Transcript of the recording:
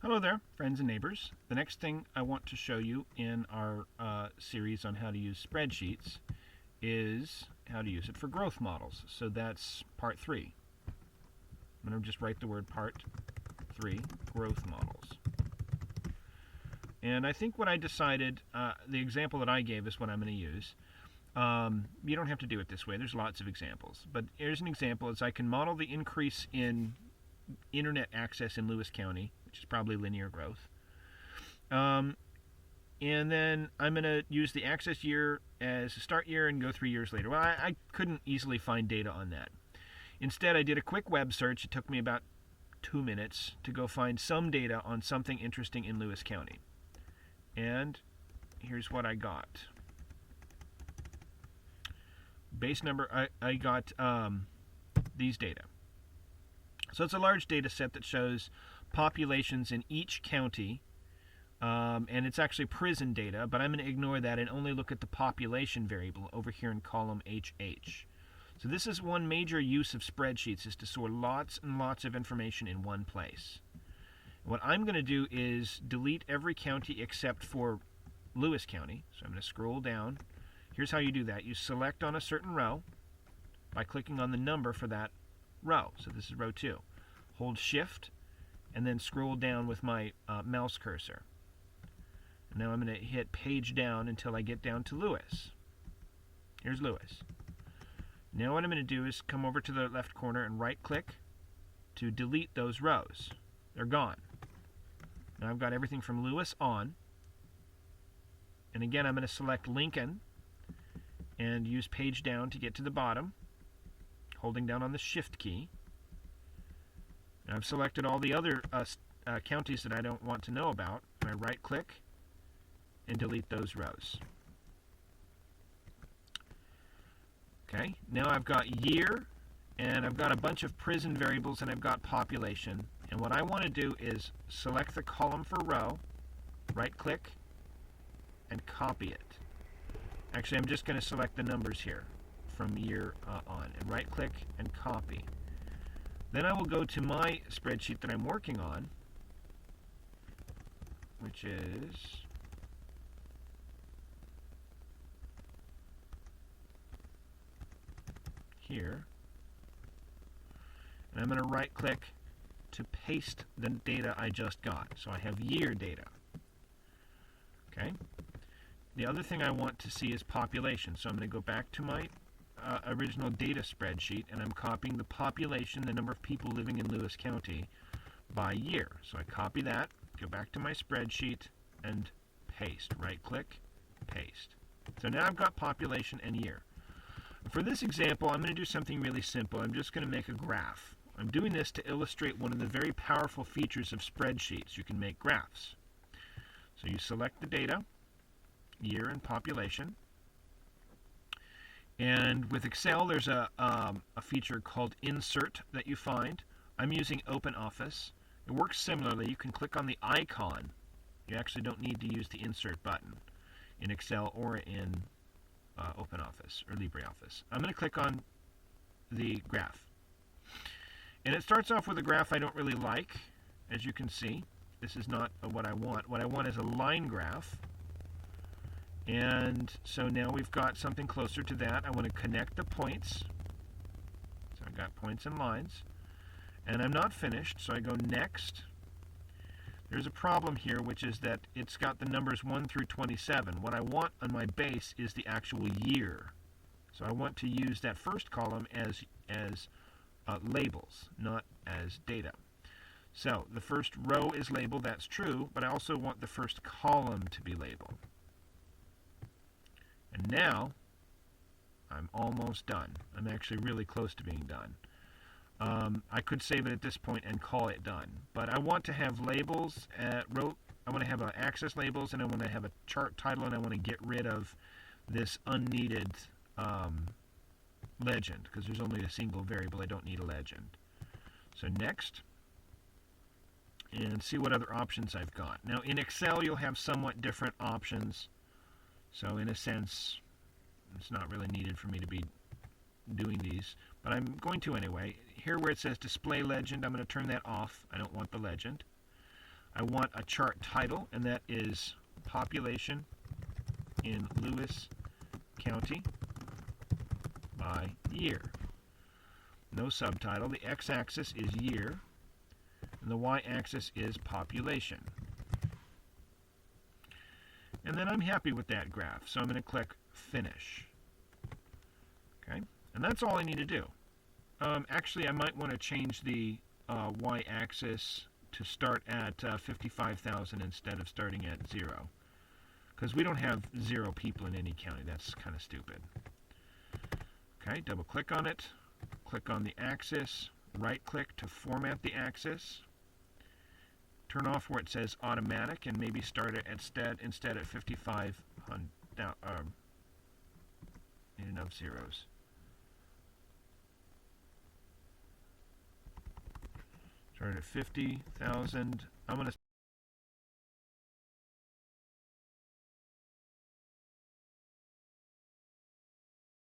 Hello there, friends and neighbors. The next thing I want to show you in our series on how to use spreadsheets is how to use it for growth models. So that's part 3. I'm going to just write the word part 3, growth models. And I think what I decided, the example that I gave is what I'm going to use. You don't have to do it this way. There's lots of examples. But here's an example is I can model the increase in internet access in Lewis County, which is probably linear growth. And then I'm going to use the access year as a start year and go 3 years later. Well, I couldn't easily find data on that. Instead, I did a quick web search. It took me about 2 minutes to go find some data on something interesting in Lewis County. And here's what I got. Base number, I got these data. So it's a large data set that shows populations in each county, and it's actually prison data, but I'm going to ignore that and only look at the population variable over here in column HH. So this is one major use of spreadsheets, is to store lots and lots of information in one place. What I'm going to do is delete every county except for Lewis County. So I'm going to scroll down. Here's how you do that. You select on a certain row by clicking on the number for that row. So this is row 2. Hold Shift and then scroll down with my mouse cursor. And now I'm going to hit page down until I get down to Lewis. Here's Lewis. Now what I'm going to do is come over to the left corner and right click to delete those rows. They're gone. Now I've got everything from Lewis on. And again, I'm going to select Lincoln and use page down to get to the bottom, holding down on the Shift key. And I've selected all the other counties that I don't want to know about. And I right click and delete those rows. Okay, now I've got year, and I've got a bunch of prison variables, and I've got population. And what I want to do is select the column for row, right click, and copy it. Actually, I'm just going to select the numbers here from year on, and right click and copy. Then I will go to my spreadsheet that I'm working on, which is here. And I'm going to right click to paste the data I just got. So I have year data. Okay. The other thing I want to see is population. So I'm going to go back to my original data spreadsheet, and I'm copying the population, the number of people living in Lewis County, by year. So I copy that, go back to my spreadsheet, and paste. Right click, paste. So now I've got population and year. For this example, I'm going to do something really simple. I'm just going to make a graph. I'm doing this to illustrate one of the very powerful features of spreadsheets. You can make graphs. So you select the data, year and population. And with Excel, there's a feature called Insert that you find. I'm using OpenOffice. It works similarly. You can click on the icon. You actually don't need to use the Insert button in Excel or in OpenOffice or LibreOffice. I'm going to click on the graph. And it starts off with a graph I don't really like. As you can see, this is not what I want. What I want is a line graph. And so now we've got something closer to that. I want to connect the points. So I've got points and lines. And I'm not finished, so I go next. There's a problem here, which is that it's got the numbers 1 through 27. What I want on my base is the actual year. So I want to use that first column as labels, not as data. So the first row is labeled, that's true, but I also want the first column to be labeled. And now, I'm almost done. I'm actually really close to being done. I could save it at this point and call it done. But I want to have labels, I want to have access labels, and I want to have a chart title, and I want to get rid of this unneeded legend, because there's only a single variable. I don't need a legend. So next, and see what other options I've got. Now in Excel, you'll have somewhat different options. So in a sense, it's not really needed for me to be doing these, but I'm going to anyway. Here where it says display legend, I'm going to turn that off. I don't want the legend. I want a chart title, and that is population in Lewis County by year. No subtitle. The x-axis is year, and the y-axis is population. And then I'm happy with that graph, so I'm going to click Finish. Okay, and that's all I need to do. Actually, I might want to change the y-axis to start at 55,000 instead of starting at 0, because we don't have 0 people in any county. That's kind of stupid. Okay, double click on it, click on the axis, right click to format the axis, turn off where it says automatic, and maybe start it instead at 5500. Need enough zeros. Start at 50,000. I'm going to